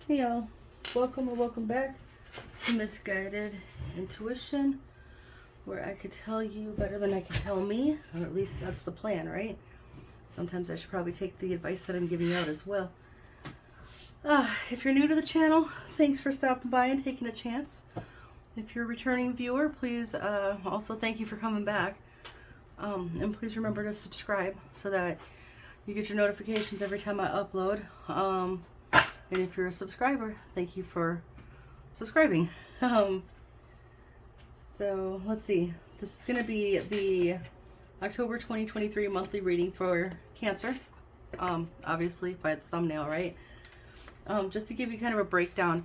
Hey y'all, welcome or welcome back to Misguided Intuition, where I could tell you better than I can tell me, or at least that's the plan, right? Sometimes I should probably take the advice that I'm giving out as well. If you're new to the channel, thanks for stopping by and taking a chance. If you're a returning viewer, please also thank you for coming back. And please remember to subscribe so that you get your notifications every time I upload. And if you're a subscriber, thank you for subscribing. So let's see. This is going to be the October 2023 monthly reading for Cancer. Obviously by the thumbnail, right? Just to give you kind of a breakdown,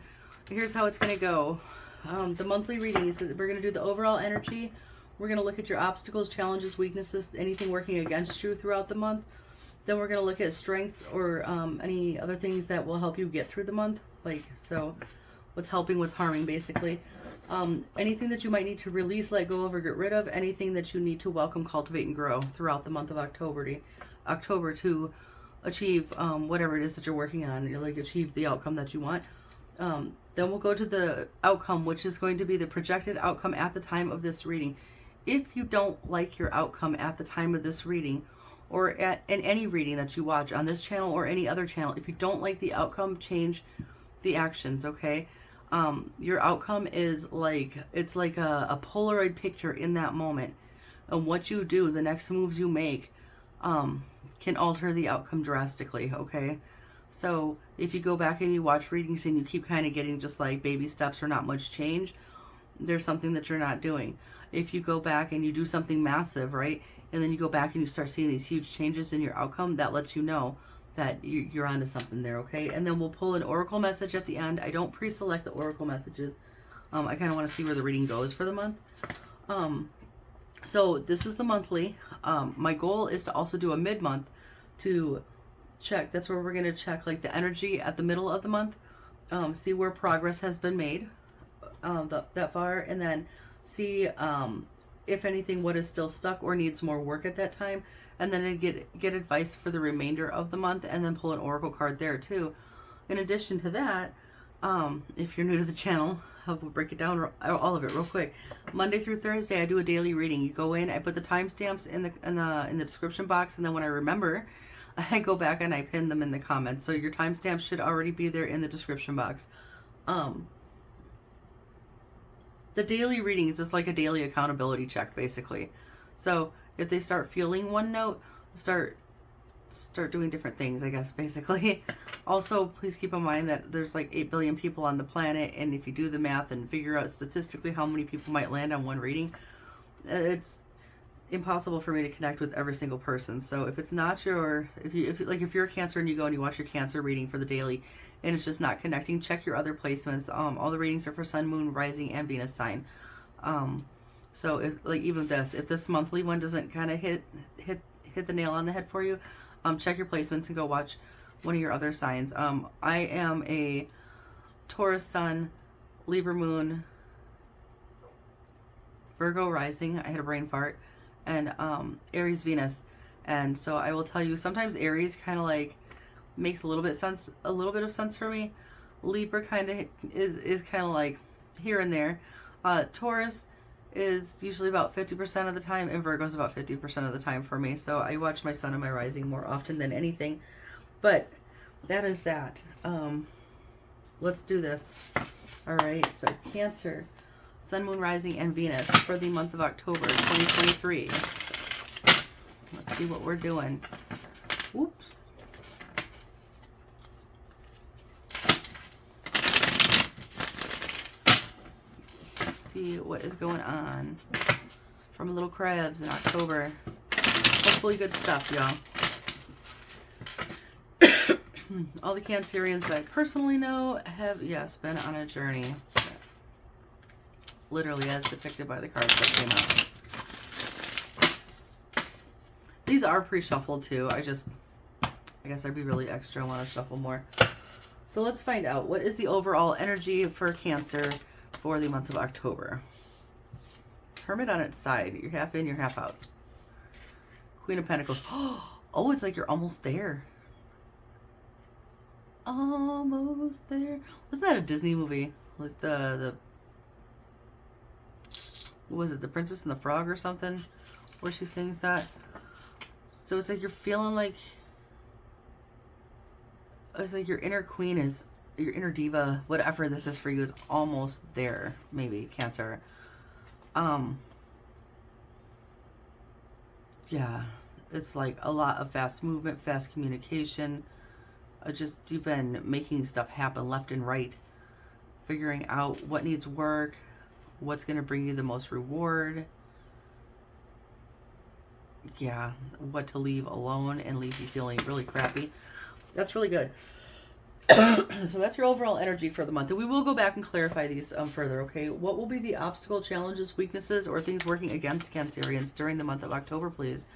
here's how it's going to go. The monthly reading is that we're going to do the overall energy. We're going to look at your obstacles, challenges, weaknesses, anything working against you throughout the month. Then we're going to look at strengths or any other things that will help you get through the month. Like, so what's helping, what's harming, basically. Anything that you might need to release, let go of, or get rid of. Anything that you need to welcome, cultivate, and grow throughout the month of October to achieve whatever it is that you're working on. You like achieve the outcome that you want. Then we'll go to the outcome, which is going to be the projected outcome at the time of this reading. If you don't like your outcome at the time of this reading, or in any reading that you watch on this channel or any other channel, if you don't like the outcome, change the actions, okay? Your outcome is like, it's like a Polaroid picture in that moment. And what you do, the next moves you make, can alter the outcome drastically, okay? So if you go back and you watch readings and you keep kind of getting just like baby steps or not much change, there's something that you're not doing. If you go back and you do something massive, right, and then you go back and you start seeing these huge changes in your outcome, that lets you know that you're onto something there, okay? And then we'll pull an oracle message at the end. I don't pre-select the oracle messages. I kind of want to see where the reading goes for the month. So this is the monthly. My goal is to also do a mid-month to check. That's where we're going to check like the energy at the middle of the month, see where progress has been made that far, and then see if anything what is still stuck or needs more work at that time, and then get advice for the remainder of the month, and then pull an oracle card there too. In addition to that, if you're new to the channel, I'll break it down all of it real quick. Monday through Thursday I do a daily reading. You go in, I put the timestamps in the description box, and then when I remember, I go back and I pin them in the comments. So your timestamps should already be there in the description box. The daily reading is just like a daily accountability check, basically. So if they start feeling one note, start doing different things, I guess, basically. Also, please keep in mind that there's like 8 billion people on the planet, and if you do the math and figure out statistically how many people might land on one reading, it's impossible for me to connect with every single person. So if it's not your, if you're a Cancer and you go and you watch your Cancer reading for the daily and it's just not connecting, check your other placements. All the readings are for Sun, Moon, Rising, and Venus sign. So if like even if this monthly one doesn't kind of hit the nail on the head for you, check your placements and go watch one of your other signs. I am a Taurus Sun, Libra Moon, Virgo Rising. I had a brain fart. And Aries Venus. And so I will tell you, sometimes Aries kind of like makes a little bit of sense for me. Libra kind of is kind of like here and there. Taurus is usually about 50% of the time, and Virgo's about 50% of the time for me. So I watch my Sun and my Rising more often than anything. But that is that. Let's do this. All right, so Cancer, Sun, Moon, Rising, and Venus for the month of October 2023. Let's see what we're doing. Whoops. Let's see what is going on from little crabs in October. Hopefully good stuff, y'all. All the Cancerians that I personally know have, yes, been on a journey. Literally as depicted by the cards that came out. These are pre-shuffled too. I guess I'd be really extra. I want to shuffle more. So let's find out. What is the overall energy for Cancer for the month of October? Hermit on its side. You're half in, you're half out. Queen of Pentacles. Oh, it's like you're almost there. almost there. Wasn't that a Disney movie? Like the was it The Princess and the Frog or something? Where she sings that. So it's like you're feeling like, it's like your inner queen is, your inner diva, whatever this is for you, is almost there, maybe, Cancer. Yeah, it's like a lot of fast movement, fast communication. Just, you've been making stuff happen left and right, figuring out what needs work, what's going to bring you the most reward. Yeah, what to leave alone and leave you feeling really crappy. That's really good. So that's your overall energy for the month. And we will go back and clarify these further, okay? What will be the obstacle, challenges, weaknesses, or things working against Cancerians during the month of October, please?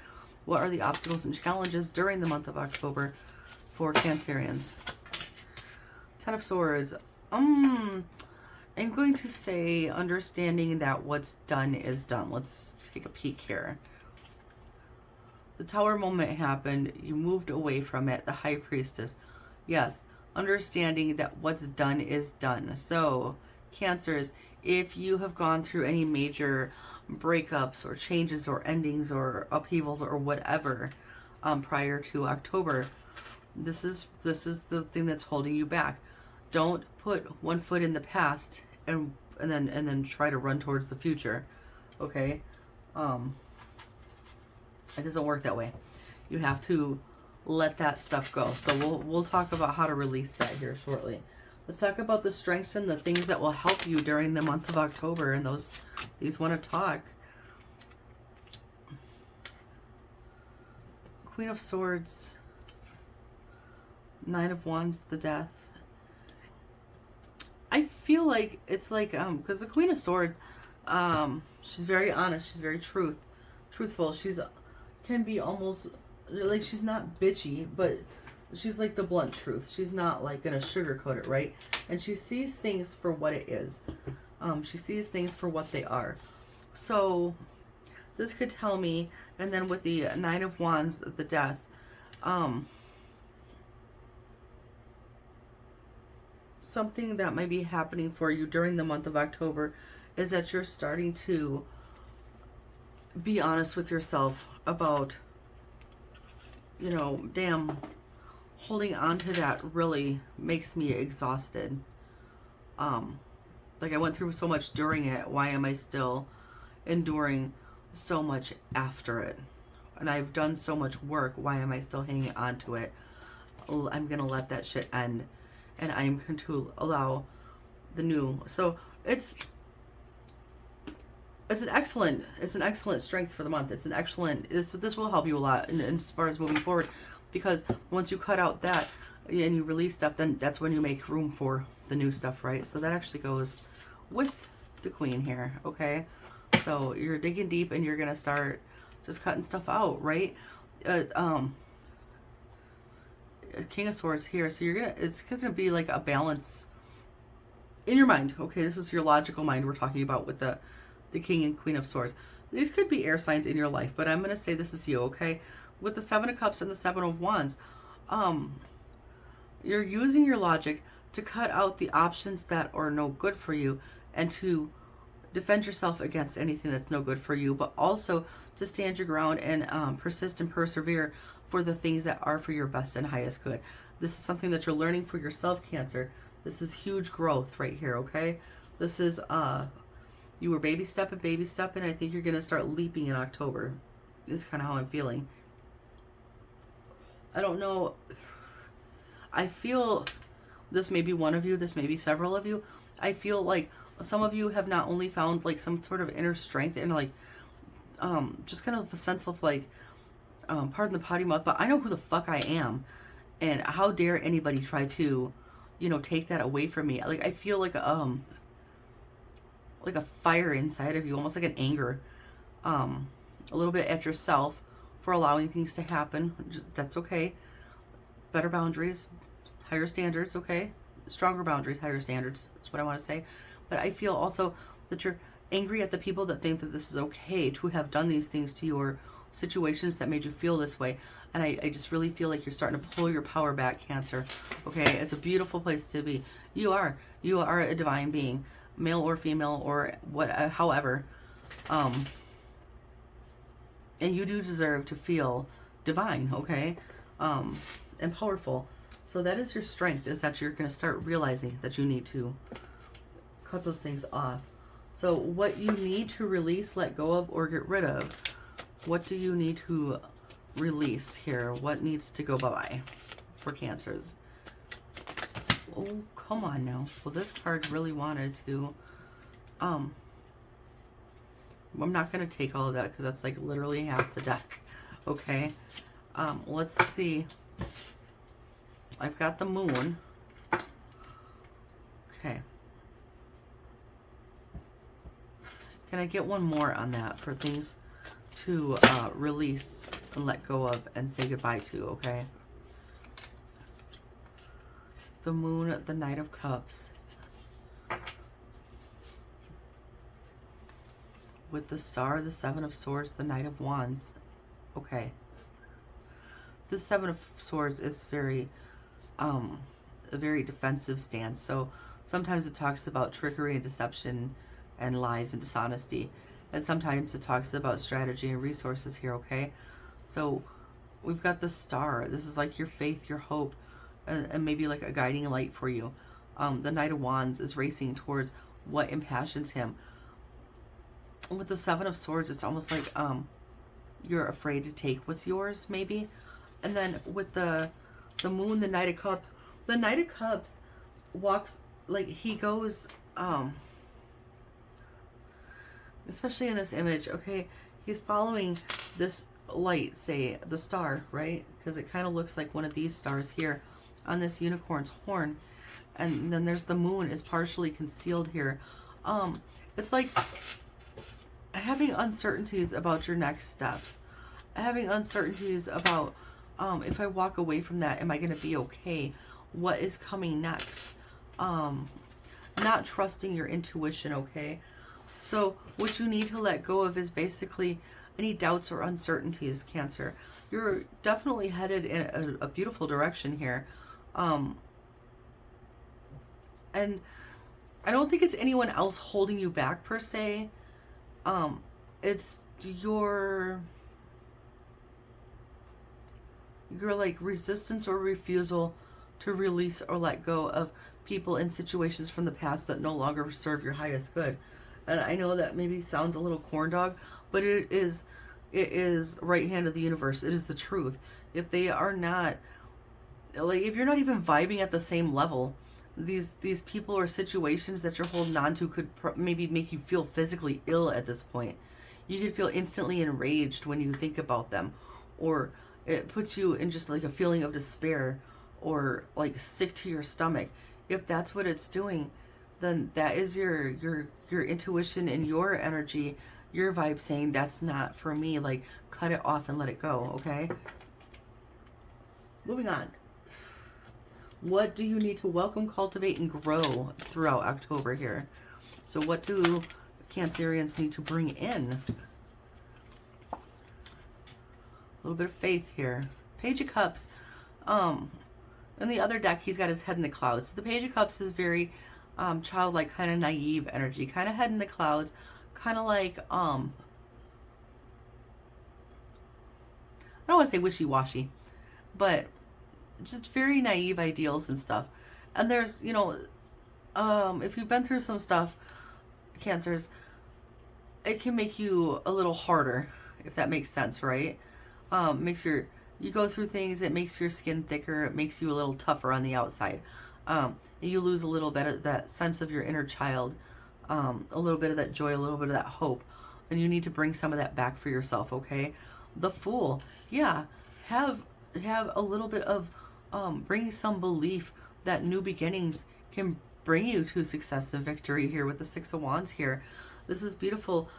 What are the obstacles and challenges during the month of October for Cancerians? Ten of Swords. I'm going to say understanding that what's done is done. Let's take a peek here. The Tower moment happened. You moved away from it. The High Priestess. Yes, understanding that what's done is done. So, Cancers, if you have gone through any major breakups or changes or endings or upheavals or whatever prior to October, this is the thing that's holding you back. Don't put one foot in the past and then try to run towards the future. Okay? It doesn't work that way. You have to let that stuff go. So we'll talk about how to release that here shortly. Let's talk about the strengths and the things that will help you during the month of October. And these want to talk. Queen of Swords. Nine of Wands, the Death. I feel like it's like, because the Queen of Swords, she's very honest. She's very truthful. Can be almost like, she's not bitchy, but she's like the blunt truth. She's not like gonna sugarcoat it, right? And she sees things for what it is. She sees things for what they are. So this could tell me, and then with the Nine of Wands, the Death, something that might be happening for you during the month of October is that you're starting to be honest with yourself about, you know, damn, holding on to that really makes me exhausted. Like, I went through so much during it. Why am I still enduring so much after it? And I've done so much work. Why am I still hanging on to it? I'm going to let that shit end. And I'm going to allow the new. So it's an excellent strength for the month. It's an excellent, this will help you a lot in as far as moving forward, because once you cut out that and you release stuff, then that's when you make room for the new stuff, right? So that actually goes with the Queen here, okay? So you're digging deep and you're gonna start just cutting stuff out, right? King of Swords here, so it's gonna be like a balance in your mind, okay? This is your logical mind we're talking about with the King and Queen of Swords. These could be air signs in your life, but I'm going to say this is you, okay? With the Seven of Cups and the Seven of Wands, you're using your logic to cut out the options that are no good for you and to defend yourself against anything that's no good for you, but also to stand your ground and persist and persevere for the things that are for your best and highest good. This is something that you're learning for yourself, Cancer. This is huge growth right here, okay? This is, you were baby stepping, I think you're going to start leaping in October. This is kind of how I'm feeling. I don't know. I feel this may be one of you, this may be several of you. I feel like some of you have not only found like some sort of inner strength and like, just kind of a sense of like, pardon the potty mouth, but I know who the fuck I am. And how dare anybody try to, you know, take that away from me. Like, I feel like a fire inside of you, almost like an anger, a little bit at yourself for allowing things to happen. That's okay. Better boundaries, higher standards, okay? Stronger boundaries, higher standards. That's what I want to say. But I feel also that you're angry at the people that think that this is okay to have done these things to you or situations that made you feel this way. And I just really feel like you're starting to pull your power back, Cancer. Okay, it's a beautiful place to be. You are a divine being, male or female or what, however. And you do deserve to feel divine, okay? And powerful. So that is your strength, is that you're going to start realizing that you need to cut those things off. So what you need to release, let go of, or get rid of, what do you need to release here? What needs to go bye-bye for Cancers? Oh, come on now. Well, this card really wanted to... I'm not going to take all of that because that's like literally half the deck. Okay. Let's see. I've got the Moon. Okay. Can I get one more on that for things to release and let go of and say goodbye to, okay? The Moon, the Knight of Cups. With the Star, the Seven of Swords, the Knight of Wands. Okay. The Seven of Swords is very, a very defensive stance. So sometimes it talks about trickery and deception and lies and dishonesty. And sometimes it talks about strategy and resources here, okay? So we've got the Star. This is like your faith, your hope, and maybe like a guiding light for you. The Knight of Wands is racing towards what impassions him. With the Seven of Swords, it's almost like you're afraid to take what's yours, maybe. And then with the Moon, the Knight of Cups, the Knight of Cups walks, like he goes, especially in this image, okay, he's following this light, say the star, right? Because it kind of looks like one of these stars here on this unicorn's horn. And then there's the Moon is partially concealed here. It's like having uncertainties about your next steps, having uncertainties about if I walk away from that, am I going to be okay? What is coming next? Not trusting your intuition, okay? So what you need to let go of is basically any doubts or uncertainties, Cancer. You're definitely headed in a beautiful direction here. And I don't think it's anyone else holding you back per se. It's your like resistance or refusal to release or let go of people and situations from the past that no longer serve your highest good. And I know that maybe sounds a little corn dog, but it is right hand of the universe. It is the truth. If they are not, like, if you're not even vibing at the same level, these people or situations that you're holding on to could maybe make you feel physically ill at this point. You could feel instantly enraged when you think about them, or it puts you in just like a feeling of despair or like sick to your stomach. If that's what it's doing, then that is your intuition and your energy, your vibe saying that's not for me. Like, cut it off and let it go, okay? Moving on. What do you need to welcome, cultivate, and grow throughout October here? So what do Cancerians need to bring in? A little bit of faith here. Page of Cups. In the other deck, he's got his head in the clouds. So the Page of Cups is very childlike, kind of naive energy. Kind of head in the clouds. Kind of like, I don't want to say wishy-washy, but just very naive ideals and stuff. And there's, you know, if you've been through some stuff, Cancers, it can make you a little harder, if that makes sense, right? You go through things, it makes your skin thicker, it makes you a little tougher on the outside. You lose a little bit of that sense of your inner child, a little bit of that joy, a little bit of that hope, and you need to bring some of that back for yourself, okay? The Fool, yeah, have a little bit of bring some belief that new beginnings can bring you to success and victory here with the Six of Wands here. This is beautiful.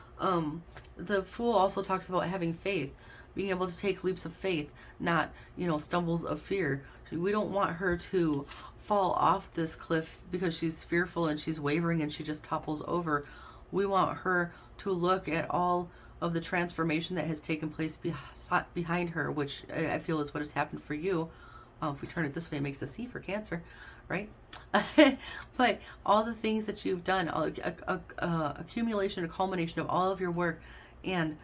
The Fool also talks about having faith, being able to take leaps of faith, not, you know, stumbles of fear. We don't want her to fall off this cliff because she's fearful and she's wavering and she just topples over. We want her to look at all of the transformation that has taken place behind her, which I feel is what has happened for you. If we turn it this way, it makes a C for Cancer, right? But all the things that you've done, accumulation, a culmination of all of your work, and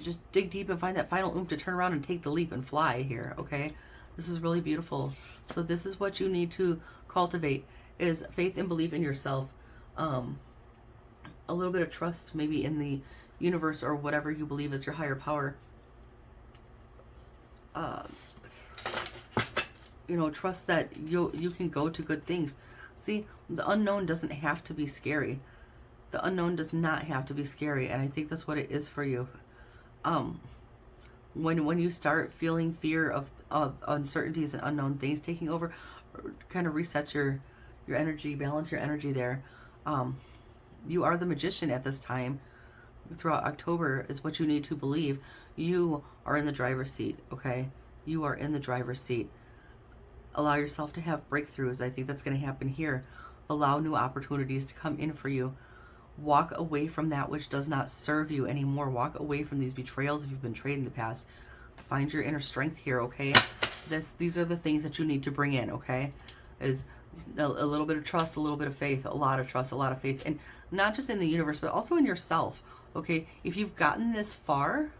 just dig deep and find that final oomph to turn around and take the leap and fly here, okay? This is really beautiful. So this is what you need to cultivate, is faith and belief in yourself. A little bit of trust maybe in the universe or whatever you believe is your higher power. You know, trust that you can go to good things. See, the unknown doesn't have to be scary. The unknown does not have to be scary, and I think that's what it is for you. When you start feeling fear of uncertainties and unknown things taking over, kind of reset your energy, balance your energy there. You are the magician at this time. Throughout October is what you need to believe. You are in the driver's seat, okay? You are in the driver's seat. Allow yourself to have breakthroughs. I think that's going to happen here. Allow new opportunities to come in for you. Walk away from that which does not serve you anymore. Walk away from these betrayals if you've been betrayed in the past. Find your inner strength here, okay? These are the things that you need to bring in, okay? Is a little bit of trust, a little bit of faith, a lot of trust, a lot of faith. And not just in the universe, but also in yourself, okay? If you've gotten this far,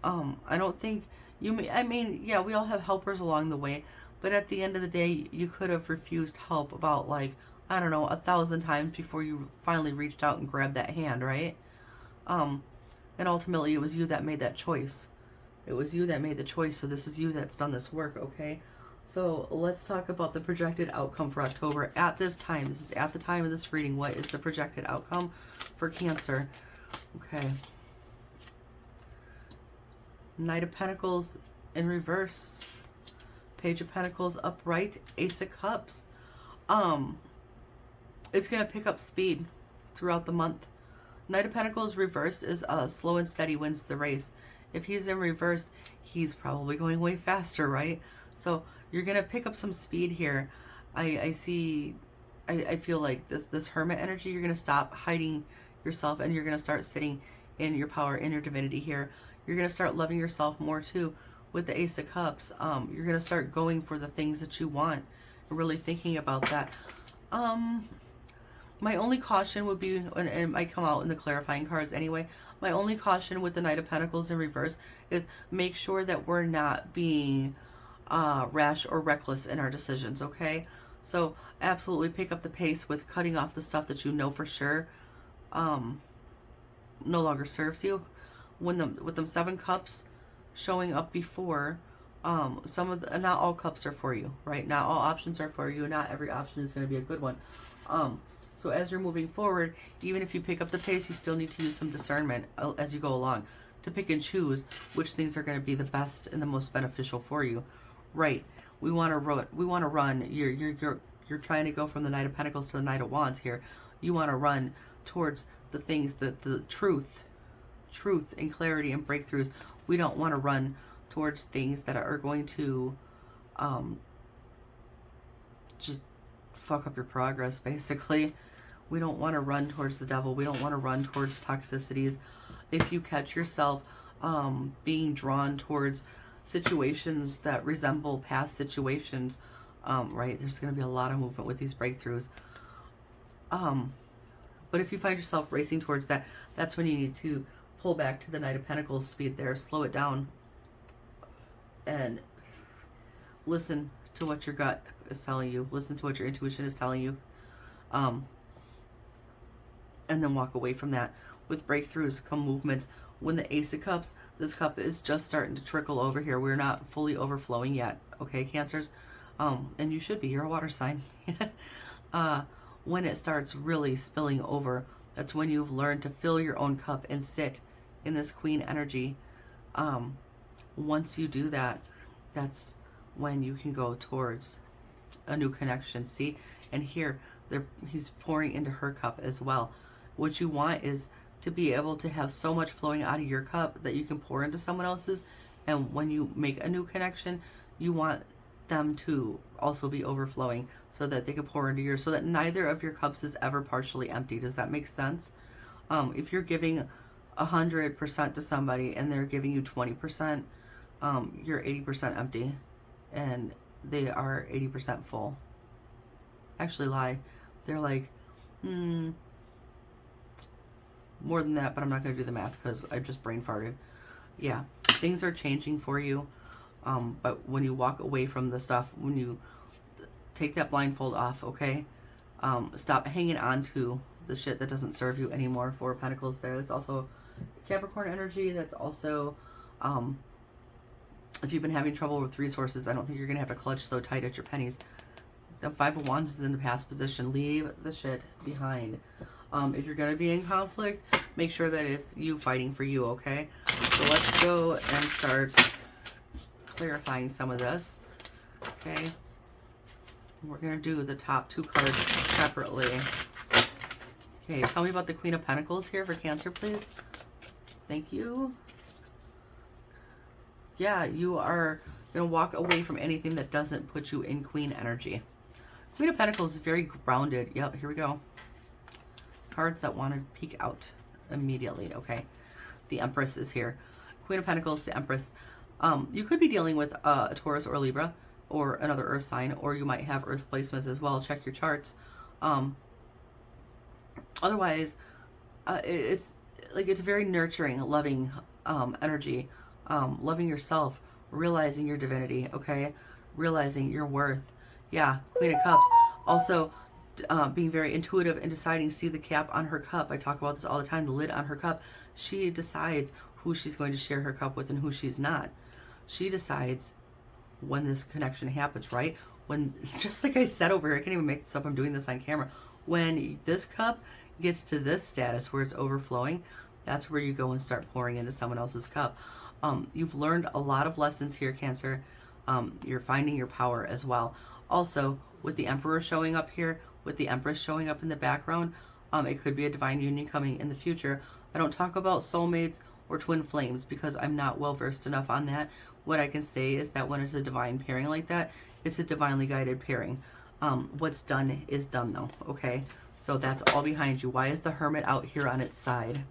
I don't think you may, I mean, yeah, we all have helpers along the way, but at the end of the day, you could have refused help about, like, I don't know, 1,000 times before you finally reached out and grabbed that hand, right? And ultimately, it was you that made that choice. It was you that made the choice, so this is you that's done this work, okay? So let's talk about the projected outcome for October at this time. This is at the time of this reading. What is the projected outcome for Cancer? Okay. Knight of Pentacles in reverse. Page of Pentacles upright. Ace of Cups. It's going to pick up speed throughout the month. Knight of Pentacles reversed is slow and steady wins the race. If he's in reverse, he's probably going way faster, right? So you're going to pick up some speed here. I feel like this hermit energy, you're going to stop hiding yourself and you're going to start sitting in your power, in your divinity here. You're going to start loving yourself more too with the Ace of Cups. You're going to start going for the things that you want and really thinking about that. My only caution would be, and it might come out in the clarifying cards anyway, my only caution with the Knight of Pentacles in reverse is make sure that we're not being rash or reckless in our decisions, okay? So absolutely pick up the pace with cutting off the stuff that you know for sure no longer serves you. With them 7 cups showing up before, not all cups are for you, right? Not all options are for you. Not every option is going to be a good one. So as you're moving forward, even if you pick up the pace, you still need to use some discernment as you go along to pick and choose which things are going to be the best and the most beneficial for you. Right? We want to run. You're trying to go from the Knight of Pentacles to the Knight of Wands here. You want to run towards the things that the truth and clarity and breakthroughs. We don't want to run towards things that are going to just fuck up your progress, basically. We don't want to run towards the devil. We don't want to run towards toxicities. If you catch yourself being drawn towards situations that resemble past situations, right, there's going to be a lot of movement with these breakthroughs. But if you find yourself racing towards that, that's when you need to pull back to the Knight of Pentacles speed there, slow it down, and listen to what your gut is telling you, listen to what your intuition is telling you, and then walk away from that. With breakthroughs come movements. When the Ace of Cups, this cup is just starting to trickle over here. We're not fully overflowing yet, okay, Cancers? And you should be. You're a water sign. When it starts really spilling over, that's when you've learned to fill your own cup and sit in this Queen energy. Once you do that, that's when you can go towards a new connection. See? And here, he's pouring into her cup as well. What you want is to be able to have so much flowing out of your cup that you can pour into someone else's. And when you make a new connection, you want them to also be overflowing so that they can pour into yours, so that neither of your cups is ever partially empty. Does that make sense? If you're giving 100% to somebody and they're giving you 20%, you're 80% empty and they are 80% full. Actually lie. They're like, more than that, but I'm not going to do the math because I just brain farted. Yeah, things are changing for you. But when you walk away from the stuff, when you take that blindfold off, okay? Stop hanging on to the shit that doesn't serve you anymore. Four of Pentacles there. That's also Capricorn energy. That's also, if you've been having trouble with resources, I don't think you're going to have to clutch so tight at your pennies. The Five of Wands is in the past position. Leave the shit behind. If you're going to be in conflict, make sure that it's you fighting for you, okay? So let's go and start clarifying some of this, okay? We're going to do the top two cards separately. Okay, tell me about the Queen of Pentacles here for Cancer, please. Thank you. Yeah, you are going to walk away from anything that doesn't put you in Queen energy. Queen of Pentacles is very grounded. Yep, here we go. Cards that want to peek out immediately, okay? The Empress is here. Queen of Pentacles, the Empress. You could be dealing with a Taurus or Libra or another earth sign, or you might have earth placements as well. Check your charts. Otherwise, it's like, it's very nurturing, loving energy, loving yourself, realizing your divinity, okay? Realizing your worth. Yeah, Queen of Cups. Also, being very intuitive and deciding, see the cap on her cup. I talk about this all the time, the lid on her cup. She decides who she's going to share her cup with and who she's not. She decides when this connection happens, right? When, just like I said over here, I can't even make this up, I'm doing this on camera. When this cup gets to this status where it's overflowing, that's where you go and start pouring into someone else's cup. You've learned a lot of lessons here, Cancer. You're finding your power as well. Also, with the Emperor showing up here, with the Empress showing up in the background, it could be a divine union coming in the future. I don't talk about soulmates or twin flames because I'm not well versed enough on that. What I can say is that when it's a divine pairing like that, it's a divinely guided pairing. What's done is done though, okay? So that's all behind you. Why is the Hermit out here on its side?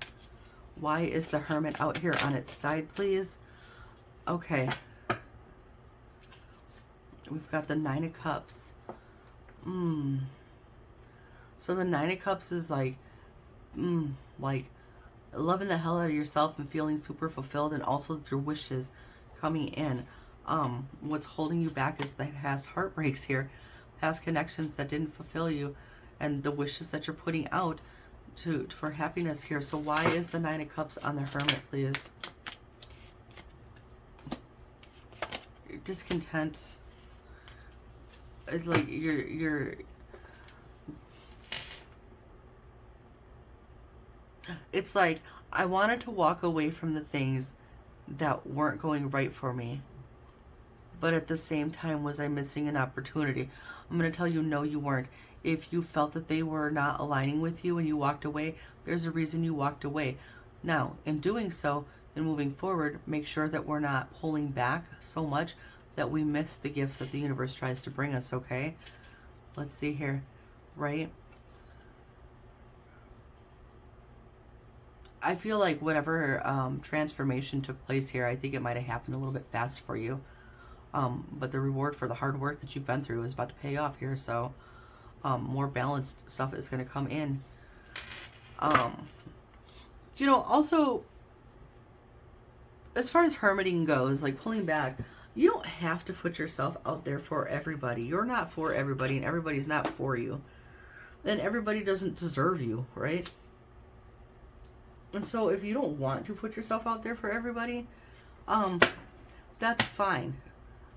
Why is the Hermit out here on its side, please? Okay. We've got the Nine of Cups. So the Nine of Cups is like loving the hell out of yourself and feeling super fulfilled, and also your wishes coming in. What's holding you back is the past heartbreaks here, past connections that didn't fulfill you, and the wishes that you're putting out for happiness here. So why is the Nine of Cups on the Hermit, please? You're discontent. It's like you're it's like, I wanted to walk away from the things that weren't going right for me, but at the same time, was I missing an opportunity? I'm going to tell you, no, you weren't. If you felt that they were not aligning with you and you walked away, there's a reason you walked away. Now, in doing so and moving forward, make sure that we're not pulling back so much that we miss the gifts that the universe tries to bring us, okay? Let's see here, right? I feel like whatever transformation took place here, I think it might have happened a little bit fast for you. But the reward for the hard work that you've been through is about to pay off here. So more balanced stuff is going to come in. You know, also, as far as hermiting goes, like pulling back, you don't have to put yourself out there for everybody. You're not for everybody, and everybody's not for you. And everybody doesn't deserve you, right? And so if you don't want to put yourself out there for everybody, that's fine.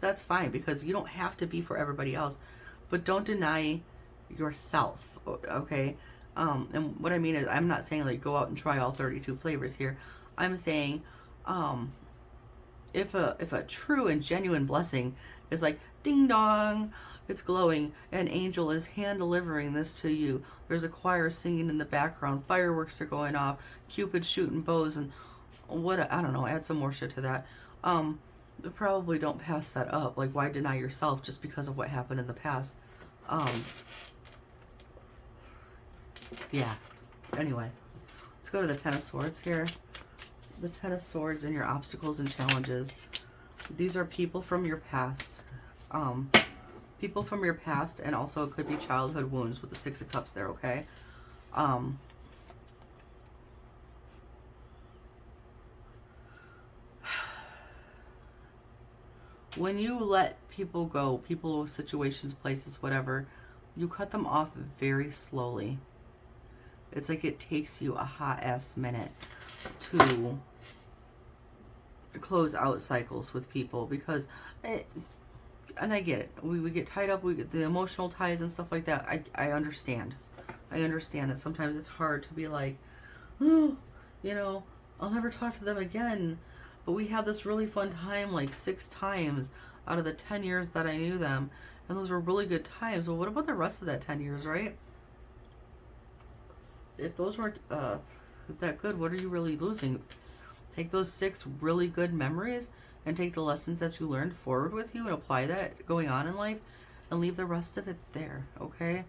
That's fine, because you don't have to be for everybody else. But don't deny yourself, okay? And what I mean is, I'm not saying like go out and try all 32 flavors here. I'm saying if a true and genuine blessing is like ding dong, it's glowing, an angel is hand delivering this to you, there's a choir singing in the background, fireworks are going off, Cupid shooting bows, and I don't know, add some more shit to that. probably don't pass that up. Like, why deny yourself just because of what happened in the past? Yeah. Anyway, let's go to the Ten of Swords here. The Ten of Swords and your obstacles and challenges. These are people from your past. People from your past, and also it could be childhood wounds with the Six of Cups there, okay? When you let people go, people, situations, places, whatever, you cut them off very slowly. It's like it takes you a hot-ass minute to close out cycles with people, because and I get it. We get tied up, we get the emotional ties and stuff like that. I understand. I understand that sometimes it's hard to be like, oh, you know, I'll never talk to them again. But we had this really fun time like 6 times out of the 10 years that I knew them. And those were really good times. Well, what about the rest of that 10 years, right? If those weren't that good, what are you really losing? Take those 6 really good memories and take the lessons that you learned forward with you and apply that going on in life and leave the rest of it there, okay?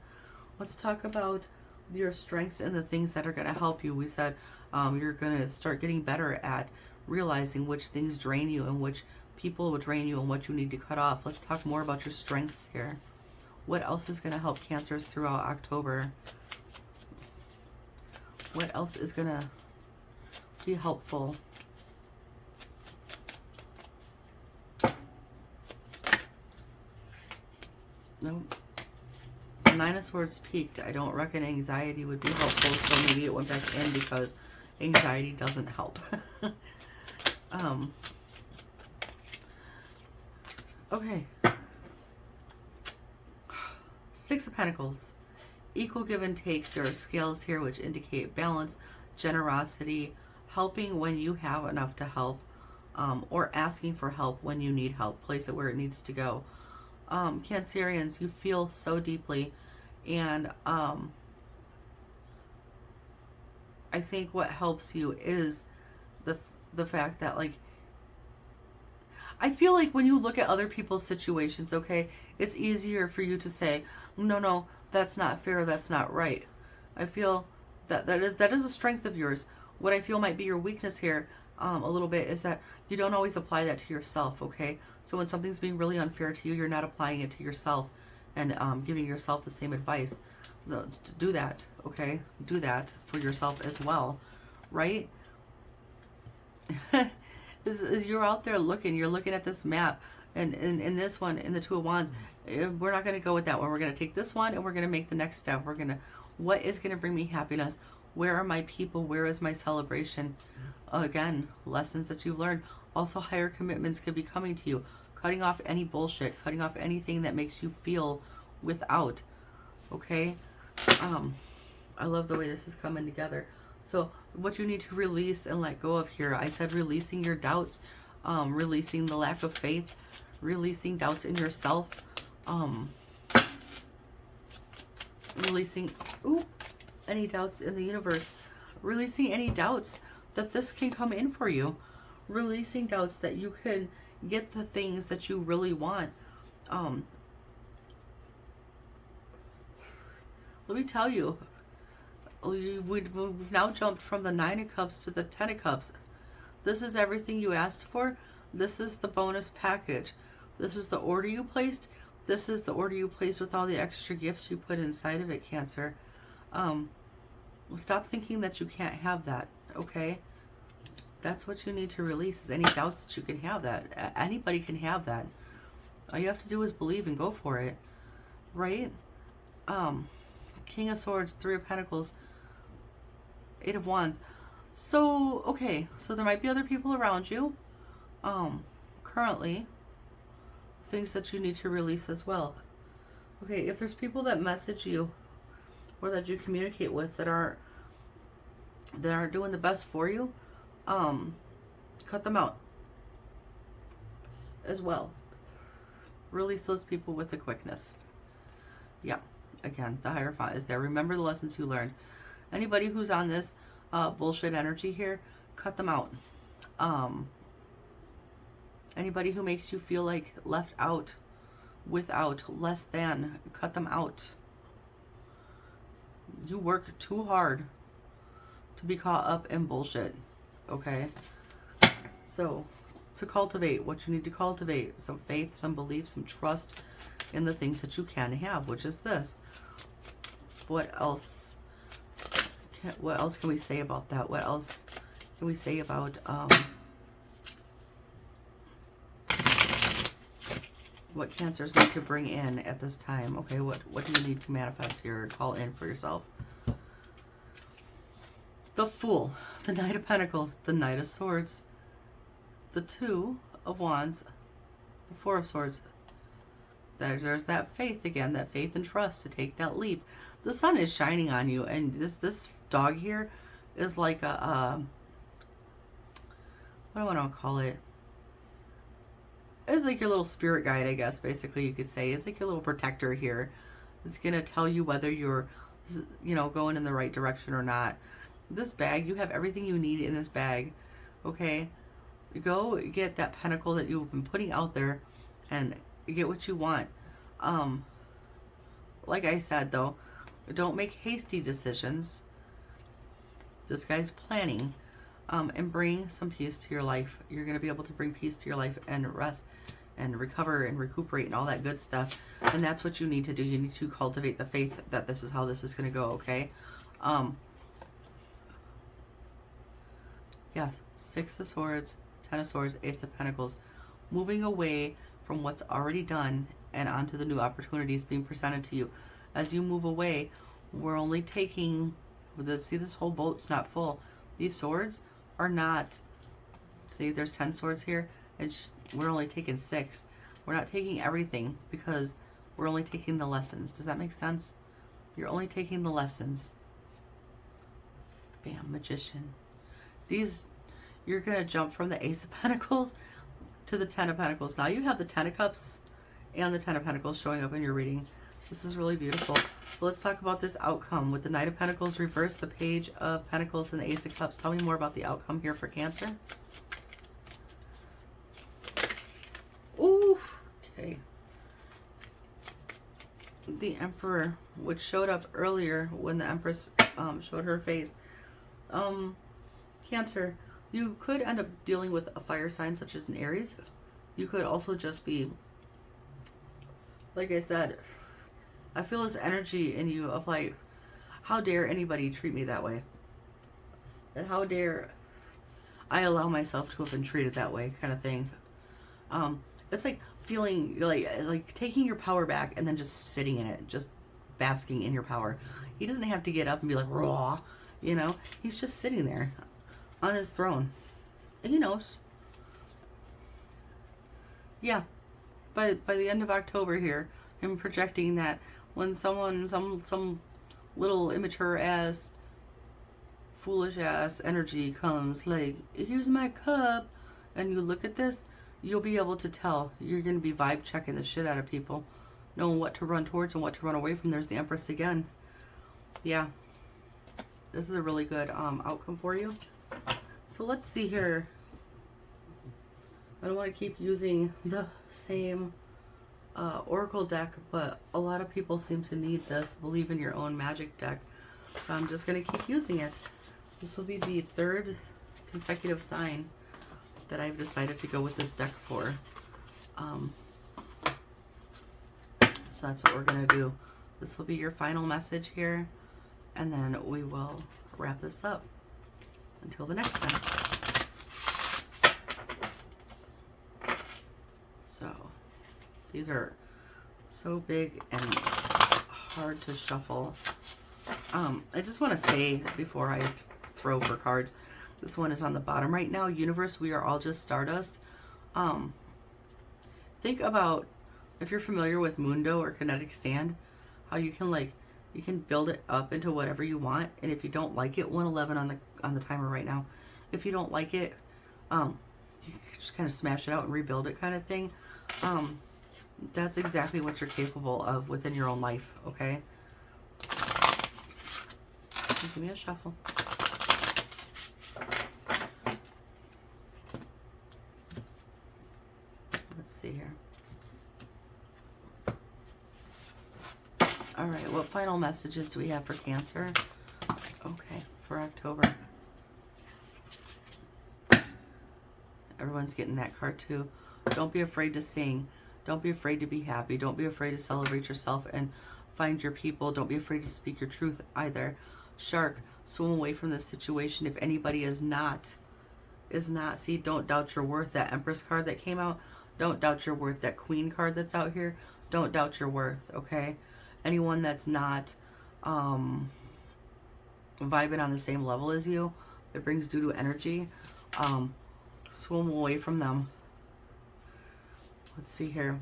Let's talk about your strengths and the things that are going to help you. We said you're going to start getting better at realizing which things drain you and which people will drain you and what you need to cut off. Let's talk more about your strengths here. What else is going to help Cancers throughout October? What else is going to be helpful? Nope. The Nine of Swords peaked. I don't reckon anxiety would be helpful, so maybe it went back in because anxiety doesn't help. Okay. Six of Pentacles. Equal give and take. There are scales here which indicate balance, generosity, helping when you have enough to help, or asking for help when you need help. Place it where it needs to go. Cancerians, you feel so deeply, and I think what helps you is the fact that, like, I feel like when you look at other people's situations, okay, it's easier for you to say, no, that's not fair, that's not right. I feel that is a strength of yours. What I feel might be your weakness here a little bit is that you don't always apply that to yourself, okay? So when something's being really unfair to you, you're not applying it to yourself and giving yourself the same advice. So do that, okay? Do that for yourself as well, right? As you're out there looking, you're looking at this map, and in this one, in the Two of Wands, we're not going to go with that one. We're going to take this one and we're going to make the next step. We're going to, what is going to bring me happiness? Where are my people? Where is my celebration? Again, lessons that you've learned. Also, higher commitments could be coming to you. Cutting off any bullshit. Cutting off anything that makes you feel without. Okay? I love the way this is coming together. So what you need to release and let go of here, I said releasing your doubts, releasing the lack of faith, releasing doubts in yourself, releasing any doubts in the universe, releasing any doubts that this can come in for you, releasing doubts that you can get the things that you really want. Let me tell you, we've now jumped from the Nine of Cups to the Ten of Cups. This is everything you asked for. This is the bonus package. This is the order you placed. This is the order you placed with all the extra gifts you put inside of it, Cancer. Stop thinking that you can't have that, okay? That's what you need to release, is any doubts that you can have that. Anybody can have that. All you have to do is believe and go for it, right? King of Swords, Three of Pentacles, Eight of Wands. So, okay, so there might be other people around you, currently, things that you need to release as well. Okay, if there's people that message you or that you communicate with that aren't doing the best for you, cut them out as well. Release those people with the quickness. Yeah. Again, the Hierophant is there. Remember the lessons you learned. Anybody who's on this bullshit energy here, cut them out. Anybody who makes you feel like left out, without, less than, cut them out. You work too hard to be caught up in bullshit, okay? So, to cultivate what you need to cultivate, some faith, some belief, some trust in the things that you can have, which is this. What else? What else can we say about that? What else can we say about what Cancers need to bring in at this time? Okay, what do you need to manifest here and call in for yourself? The Fool, the Knight of Pentacles, the Knight of Swords, the Two of Wands, the Four of Swords. There's that faith again, that faith and trust to take that leap. The sun is shining on you, and this dog here is like a what do I want to call it? It's like your little spirit guide, I guess, basically you could say. It's like your little protector here. It's going to tell you whether you're, you know, going in the right direction or not. This bag, you have everything you need in this bag, okay? Go get that pentacle that you've been putting out there and get what you want. Like I said, though, don't make hasty decisions. This guy's planning. And bring some peace to your life. You're going to be able to bring peace to your life and rest and recover and recuperate and all that good stuff. And that's what you need to do. You need to cultivate the faith that this is how this is going to go, okay? Yeah, Six of Swords, Ten of Swords, Ace of Pentacles. Moving away from what's already done and onto the new opportunities being presented to you. As you move away, we're only taking, see, this whole boat's not full. These swords are not, see, there's 10 swords here, and we're only taking 6. We're not taking everything because we're only taking the lessons. Does that make sense? You're only taking the lessons. Bam, Magician. These, you're going to jump from the Ace of Pentacles to the Ten of Pentacles. Now you have the Ten of Cups and the Ten of Pentacles showing up in your reading. This is really beautiful. So let's talk about this outcome with the Knight of Pentacles reverse, the Page of Pentacles, and the Ace of Cups. Tell me more about the outcome here for Cancer. Ooh, okay. The Emperor, which showed up earlier when the Empress showed her face. Cancer, you could end up dealing with a fire sign such as an Aries. You could also just be, like I said, I feel this energy in you of like, how dare anybody treat me that way? And how dare I allow myself to have been treated that way, kind of thing. It's like feeling like taking your power back and then just sitting in it, just basking in your power. He doesn't have to get up and be like, raw, you know? He's just sitting there on his throne. And he knows. Yeah. By the end of October here, him projecting that when someone, some little immature ass, foolish ass energy comes, like, here's my cup, and you look at this, you'll be able to tell. You're going to be vibe checking the shit out of people, knowing what to run towards and what to run away from. There's the Empress again. Yeah. This is a really good outcome for you. So let's see here. I don't want to keep using the same Oracle deck, but a lot of people seem to need this Believe in Your Own Magic deck. So I'm just going to keep using it. This will be the 3rd consecutive sign that I've decided to go with this deck for. So that's what we're going to do. This will be your final message here, and then we will wrap this up. Until the next time. So, these are so big and hard to shuffle. I just want to say before I throw for cards, this one is on the bottom right now. Universe, we are all just stardust. Think about, if you're familiar with Mundo or kinetic sand, how you can you can build it up into whatever you want. And if you don't like it, 111 on the timer right now. If you don't like it, you can just kind of smash it out and rebuild it, kind of thing. That's exactly what you're capable of within your own life, okay? Give me a shuffle. All right, what final messages do we have for Cancer? Okay, for October. Everyone's getting that card too. Don't be afraid to sing. Don't be afraid to be happy. Don't be afraid to celebrate yourself and find your people. Don't be afraid to speak your truth either. Shark, swim away from this situation. If anybody is not, see, don't doubt your worth. That Empress card that came out, don't doubt your worth. That Queen card that's out here, don't doubt your worth, okay? Anyone that's not vibing on the same level as you, that brings doo-doo energy, swim away from them. Let's see here.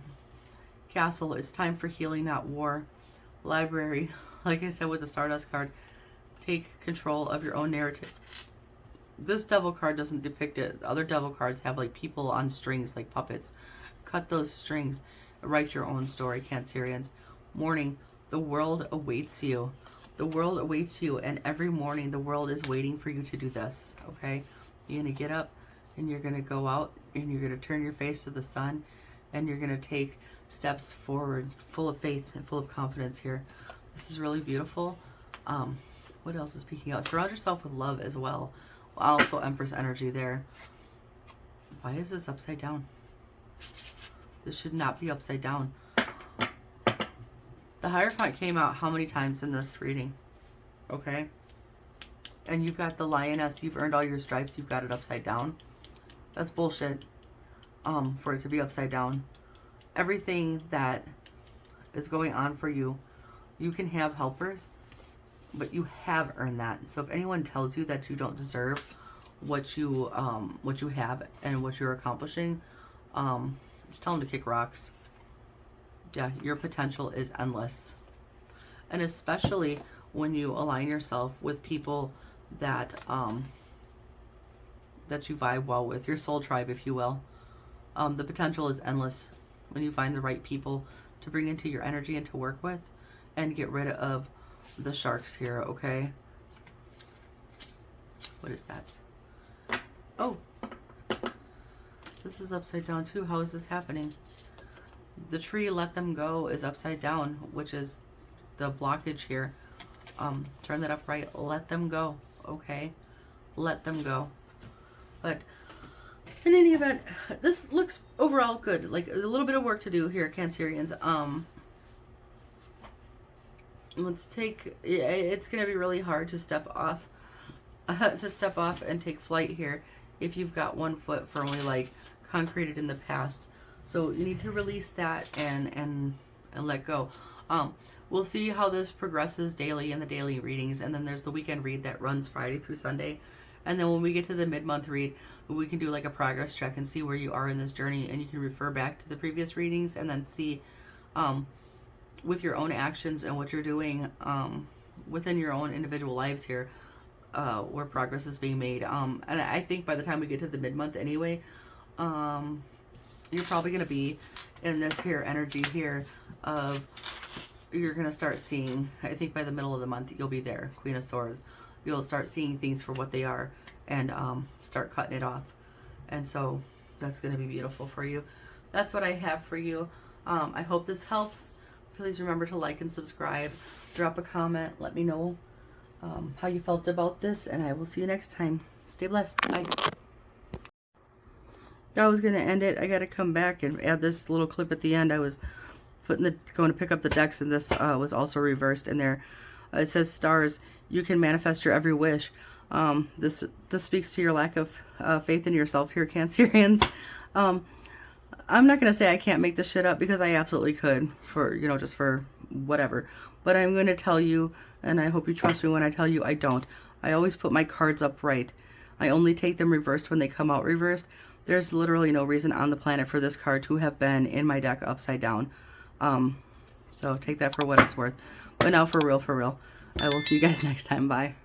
Castle, it's time for healing, not war. Library, like I said with the Stardust card, take control of your own narrative. This Devil card doesn't depict it. Other Devil cards have like people on strings, like puppets. Cut those strings. Write your own story, Cancerians. Morning, the world awaits you. The world awaits you, and every morning the world is waiting for you to do this, okay? You're going to get up, and you're going to go out, and you're going to turn your face to the sun, and you're going to take steps forward, full of faith and full of confidence here. This is really beautiful. What else is speaking out? Surround yourself with love as well. Also Empress energy there. Why is this upside down? This should not be upside down. The Hierophant came out how many times in this reading? Okay. And you've got the Lioness. You've earned all your stripes. You've got it upside down. That's bullshit. For it to be upside down. Everything that is going on for you, you can have helpers, but you have earned that. So if anyone tells you that you don't deserve what you have and what you're accomplishing, just tell them to kick rocks. Yeah, your potential is endless. And especially when you align yourself with people that that you vibe well with, your soul tribe, if you will. The potential is endless when you find the right people to bring into your energy and to work with, and get rid of the sharks here, okay? What is that? Oh, this is upside down too. How is this happening? The tree, let them go, is upside down, which is the blockage here. Turn that upright. Let them go, okay? Let them go. But in any event, this looks overall good. Like, a little bit of work to do here, Cancerians. Let's take, it's going to be really hard to step off and take flight here if you've got one foot firmly like concreted in the past. So you need to release that and let go. We'll see how this progresses daily in the daily readings, and then there's the weekend read that runs Friday through Sunday. And then when we get to the mid-month read, we can do like a progress check and see where you are in this journey, and you can refer back to the previous readings and then see with your own actions and what you're doing within your own individual lives here, where progress is being made. And I think by the time we get to the mid-month anyway, you're probably going to be in this here energy here of, you're going to start seeing, I think by the middle of the month, you'll be there, Queen of Swords. You'll start seeing things for what they are and start cutting it off. And so that's going to be beautiful for you. That's what I have for you. I hope this helps. Please remember to like and subscribe. Drop a comment. Let me know how you felt about this, and I will see you next time. Stay blessed. Bye. I was going to end it. I got to come back and add this little clip at the end. I was going to pick up the decks, and this was also reversed in there. It says, stars, you can manifest your every wish. This speaks to your lack of faith in yourself here, Cancerians. I'm not going to say I can't make this shit up, because I absolutely could, for, you know, just for whatever. But I'm going to tell you, and I hope you trust me when I tell you I don't. I always put my cards upright. I only take them reversed when they come out reversed. There's literally no reason on the planet for this card to have been in my deck upside down. So take that for what it's worth. But now for real, I will see you guys next time. Bye.